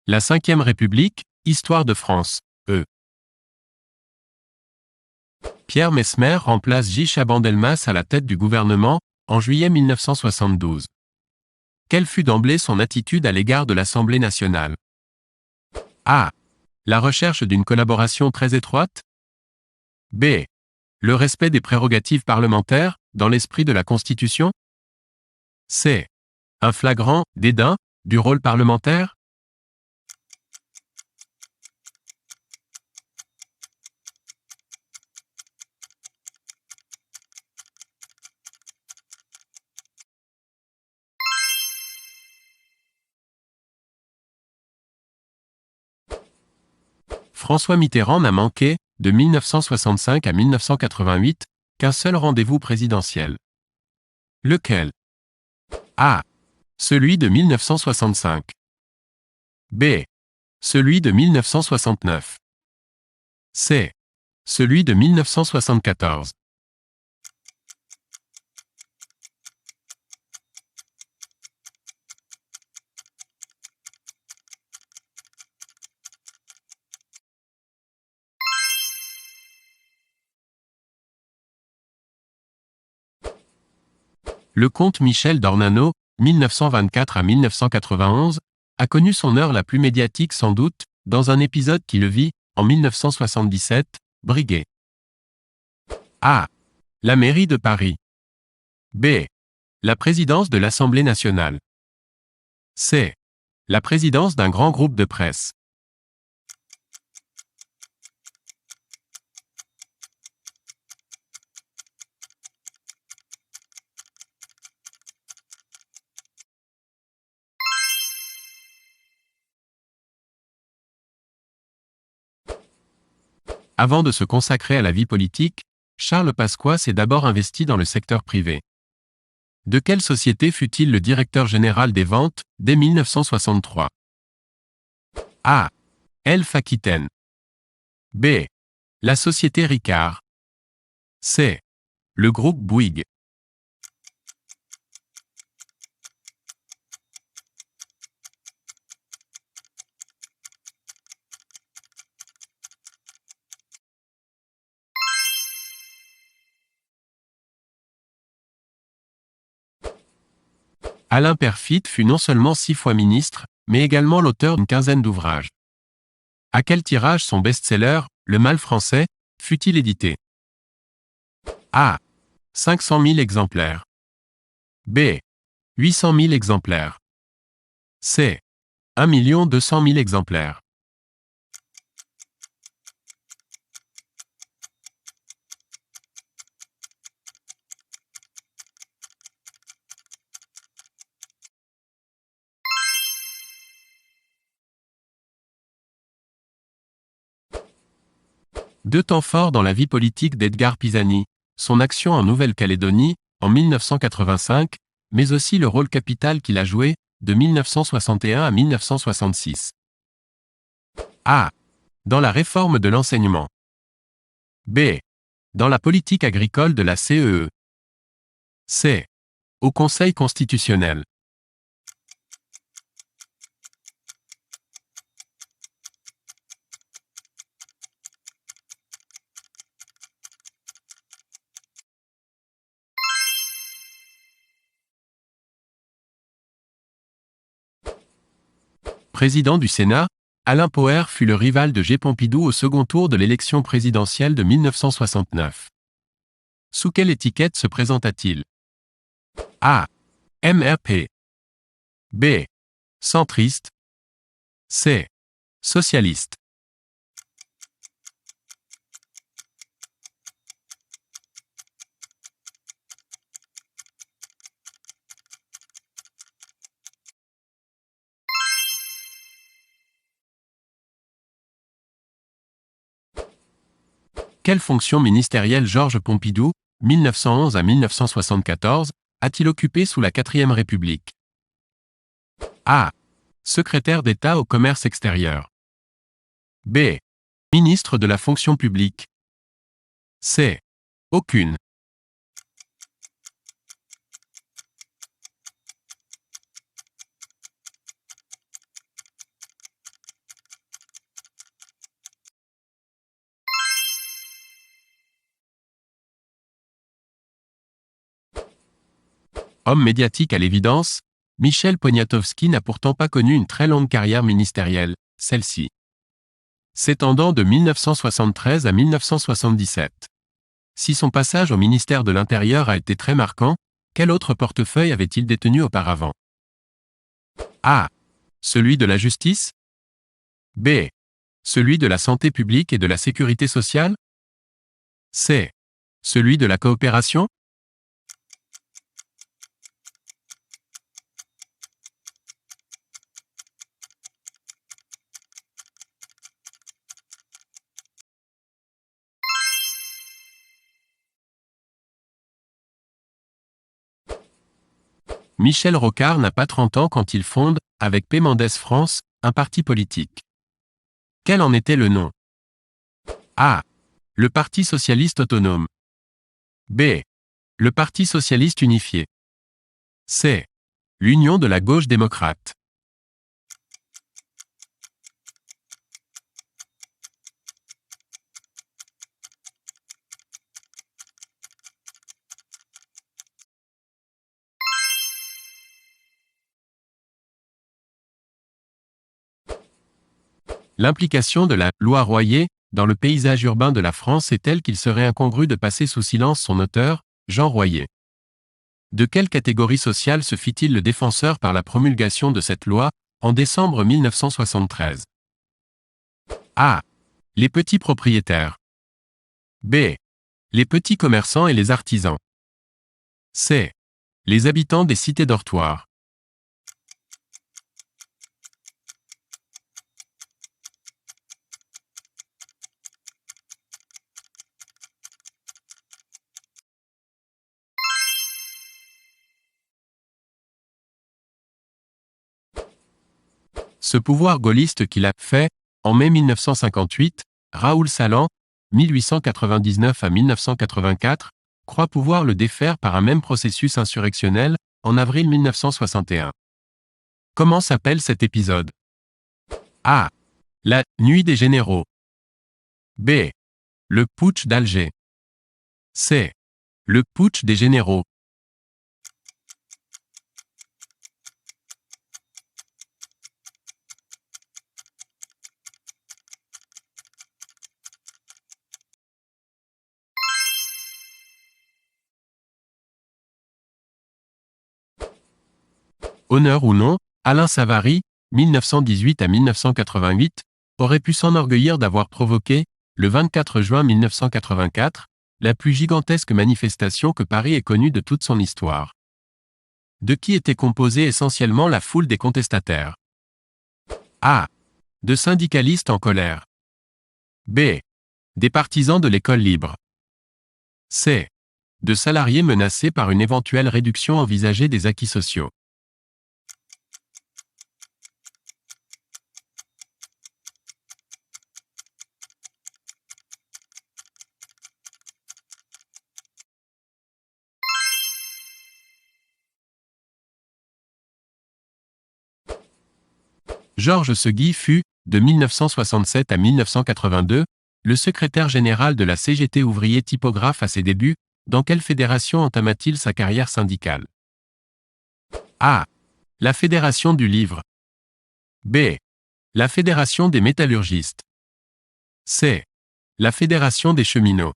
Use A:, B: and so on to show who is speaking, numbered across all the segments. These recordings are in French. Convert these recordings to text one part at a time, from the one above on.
A: La Cinquième République, Histoire de France, E. Pierre Messmer remplace J. Chaban-Delmas à la tête du gouvernement, en juillet 1972. Quelle fut d'emblée son attitude à l'égard de l'Assemblée nationale? A. La recherche d'une collaboration très étroite. B. Le respect des prérogatives parlementaires, dans l'esprit de la Constitution. C. Un flagrant dédain du rôle parlementaire. François Mitterrand n'a manqué, de 1965 à 1988, qu'un seul rendez-vous présidentiel. Lequel? A. Celui de 1965. B. Celui de 1969. C. Celui de 1974. Le comte Michel d'Ornano, 1924 à 1991, a connu son heure la plus médiatique sans doute, dans un épisode qui le vit, en 1977, briguer. A. La mairie de Paris. B. La présidence de l'Assemblée nationale. C. La présidence d'un grand groupe de presse. Avant de se consacrer à la vie politique, Charles Pasqua s'est d'abord investi dans le secteur privé. De quelle société fut-il le directeur général des ventes, dès 1963? A. Elf Aquitaine. B. La société Ricard. C. Le groupe Bouygues. Alain Peyrefitte fut non seulement 6 fois ministre, mais également l'auteur d'une quinzaine d'ouvrages. À quel tirage son best-seller, Le Mal français, fut-il édité? A. 500 000 exemplaires. B. 800 000 exemplaires. C. 1 200 000 exemplaires. Deux temps forts dans la vie politique d'Edgar Pisani, son action en Nouvelle-Calédonie, en 1985, mais aussi le rôle capital qu'il a joué, de 1961 à 1966. A. Dans la réforme de l'enseignement. B. Dans la politique agricole de la CEE. C. Au Conseil constitutionnel. Président du Sénat, Alain Poher fut le rival de G. Pompidou au second tour de l'élection présidentielle de 1969. Sous quelle étiquette se présenta-t-il? A. MRP. B. Centriste. C. Socialiste. Quelle fonction ministérielle Georges Pompidou, 1911 à 1974, a-t-il occupé sous la 4e République? A. Secrétaire d'État au commerce extérieur. B. Ministre de la fonction publique. C. Aucune. Homme médiatique à l'évidence, Michel Poniatowski n'a pourtant pas connu une très longue carrière ministérielle, celle-ci s'étendant de 1973 à 1977. Si son passage au ministère de l'Intérieur a été très marquant, quel autre portefeuille avait-il détenu auparavant? A. Celui de la justice. B. Celui de la santé publique et de la sécurité sociale. C. Celui de la coopération. Michel Rocard n'a pas 30 ans quand il fonde, avec P. Mendès France, un parti politique. Quel en était le nom? A. Le Parti socialiste autonome. B. Le Parti socialiste unifié. C. L'Union de la gauche démocrate. L'implication de la loi Royer dans le paysage urbain de la France est telle qu'il serait incongru de passer sous silence son auteur, Jean Royer. De quelle catégorie sociale se fit-il le défenseur par la promulgation de cette loi, en décembre 1973? A. Les petits propriétaires. B. Les petits commerçants et les artisans. C. Les habitants des cités dortoirs. Ce pouvoir gaulliste qu'il a fait, en mai 1958, Raoul Salan, 1899 à 1984, croit pouvoir le défaire par un même processus insurrectionnel, en avril 1961. Comment s'appelle cet épisode? A. La nuit des généraux. B. Le putsch d'Alger. C. Le putsch des généraux. Honneur ou non, Alain Savary, 1918 à 1988, aurait pu s'enorgueillir d'avoir provoqué, le 24 juin 1984, la plus gigantesque manifestation que Paris ait connue de toute son histoire. De qui était composée essentiellement la foule des contestataires? A. De syndicalistes en colère. B. Des partisans de l'école libre. C. De salariés menacés par une éventuelle réduction envisagée des acquis sociaux. Georges Segui fut, de 1967 à 1982, le secrétaire général de la CGT ouvrier typographe à ses débuts. Dans quelle fédération entama-t-il sa carrière syndicale? A. La Fédération du Livre. B. La Fédération des métallurgistes. C. La Fédération des cheminots.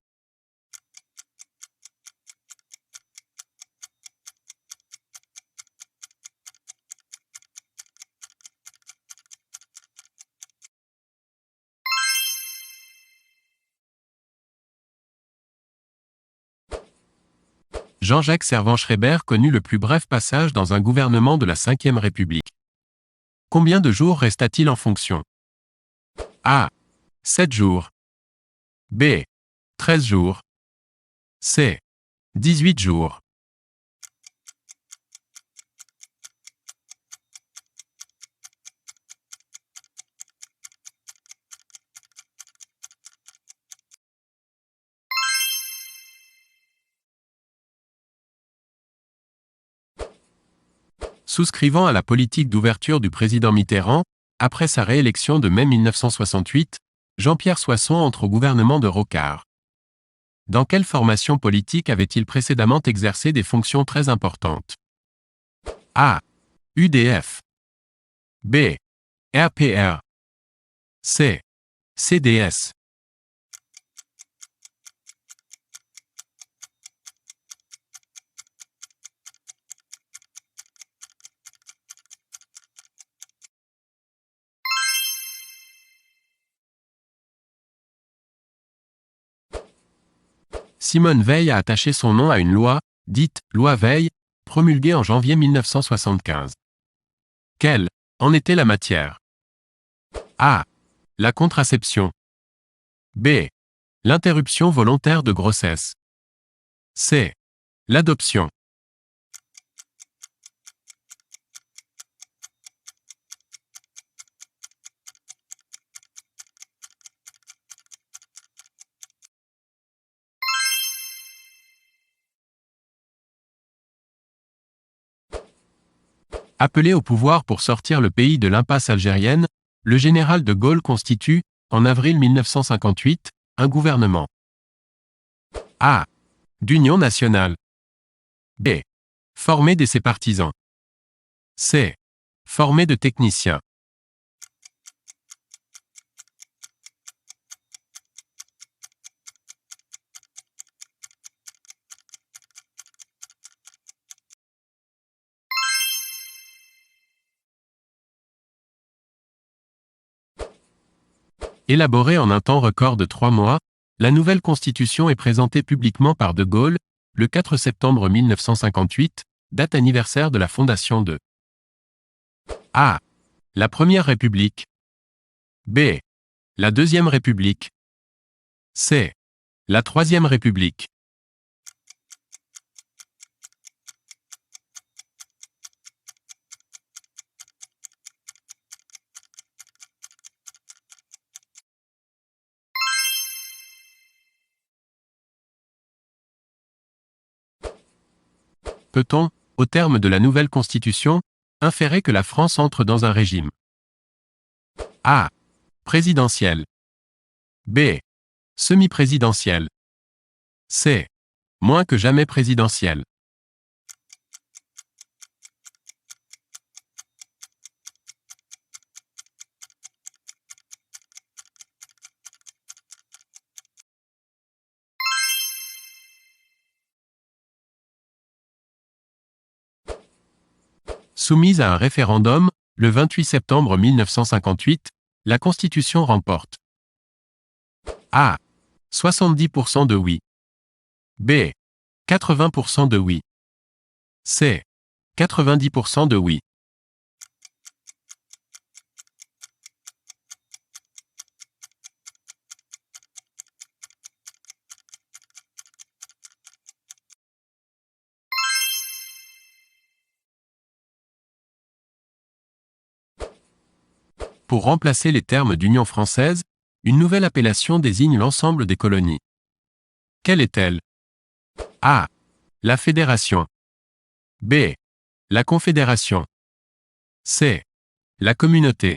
A: Jean-Jacques Servan-Schreiber connut le plus bref passage dans un gouvernement de la Ve République. Combien de jours resta-t-il en fonction? A. 7 jours. B. 13 jours. C. 18 jours. Souscrivant à la politique d'ouverture du président Mitterrand, après sa réélection de mai 1968, Jean-Pierre Soisson entre au gouvernement de Rocard. Dans quelle formation politique avait-il précédemment exercé des fonctions très importantes? A. UDF. B. RPR. C. CDS. Simone Veil a attaché son nom à une loi, dite « Loi Veil », promulguée en janvier 1975. Quelle en était la matière? A. La contraception. B. L'interruption volontaire de grossesse. C. L'adoption. Appelé au pouvoir pour sortir le pays de l'impasse algérienne, le général de Gaulle constitue, en avril 1958, un gouvernement. A. D'union nationale. B. Formé de ses partisans. C. Formé de techniciens. Élaborée en un temps record de 3 mois, la nouvelle constitution est présentée publiquement par De Gaulle, le 4 septembre 1958, date anniversaire de la fondation de A. La Première République. B. La Deuxième République. C. La Troisième République. Peut-on, au terme de la nouvelle Constitution, inférer que la France entre dans un régime A. Présidentiel. B. Semi-présidentiel. C. Moins que jamais présidentiel. Soumise à un référendum, le 28 septembre 1958, la Constitution remporte A. 70% de oui. B. 80% de oui. C. 90% de oui. Pour remplacer les termes d'Union française, une nouvelle appellation désigne l'ensemble des colonies. Quelle est-elle? A. La Fédération. B. La Confédération. C. La Communauté.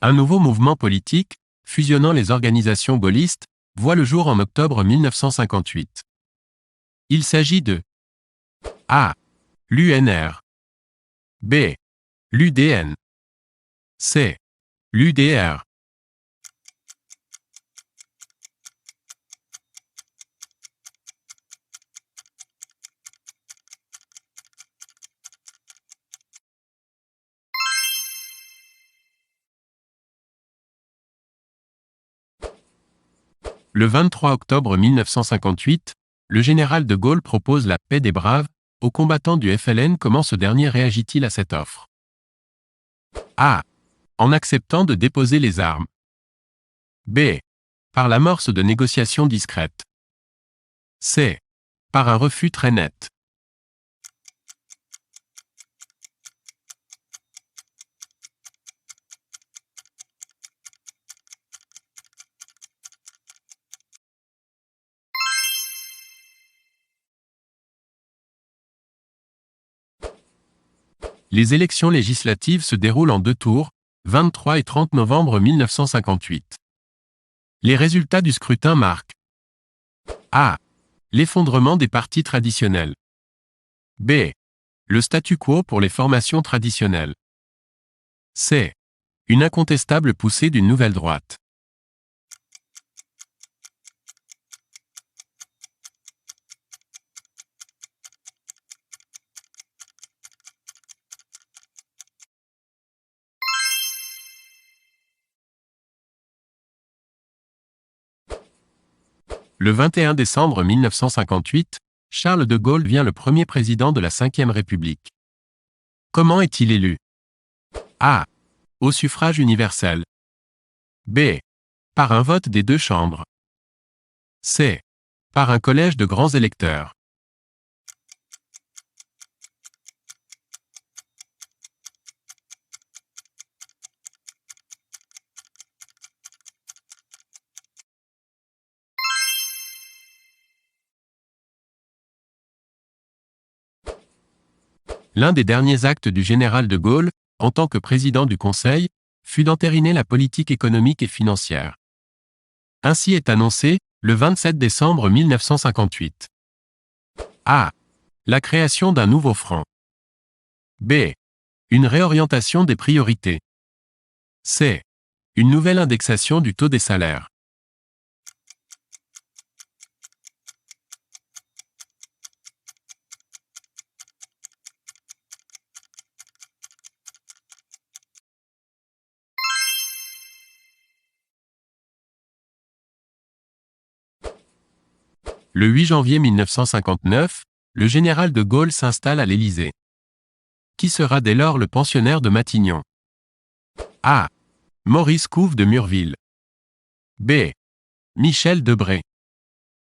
A: Un nouveau mouvement politique, fusionnant les organisations gaullistes, voit le jour en octobre 1958. Il s'agit de A. L'UNR. B. L'UDN. C. L'UDR. Le 23 octobre 1958, le général de Gaulle propose la paix des braves aux combattants du FLN. Comment ce dernier réagit-il à cette offre? A. En acceptant de déposer les armes. B. Par l'amorce de négociations discrètes. C. Par un refus très net. Les élections législatives se déroulent en 2 tours, 23 et 30 novembre 1958. Les résultats du scrutin marquent A. L'effondrement des partis traditionnels. B. Le statu quo pour les formations traditionnelles. C. Une incontestable poussée d'une nouvelle droite. Le 21 décembre 1958, Charles de Gaulle devient le premier président de la Ve République. Comment est-il élu? A. Au suffrage universel. B. Par un vote des 2 chambres. C. Par un collège de grands électeurs. L'un des derniers actes du général de Gaulle, en tant que président du Conseil, fut d'entériner la politique économique et financière. Ainsi est annoncé, le 27 décembre 1958. A. La création d'un nouveau franc. B. Une réorientation des priorités. C. Une nouvelle indexation du taux des salaires. Le 8 janvier 1959, le général de Gaulle s'installe à l'Élysée. Qui sera dès lors le pensionnaire de Matignon? A. Maurice Couve de Murville. B. Michel Debré.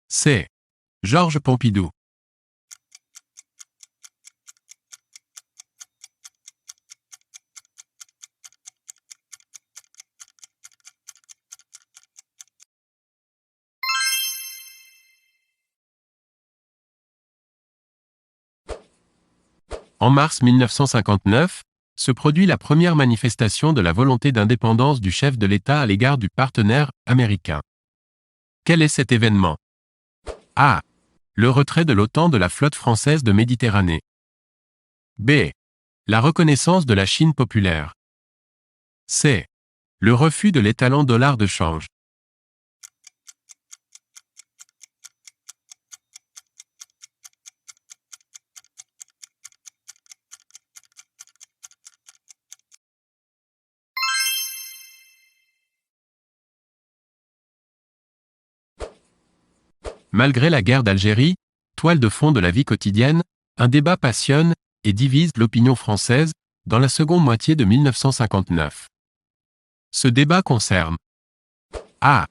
A: C. Georges Pompidou. En mars 1959, se produit la première manifestation de la volonté d'indépendance du chef de l'État à l'égard du partenaire américain. Quel est cet événement? A. Le retrait de l'OTAN de la flotte française de Méditerranée. B. La reconnaissance de la Chine populaire. C. Le refus de l'étalon dollar de change. Malgré la guerre d'Algérie, toile de fond de la vie quotidienne, un débat passionne et divise l'opinion française dans la seconde moitié de 1959. Ce débat concerne A.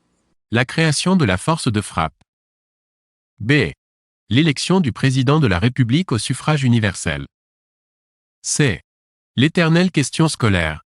A: La création de la force de frappe. B. L'élection du président de la République au suffrage universel. C. L'éternelle question scolaire.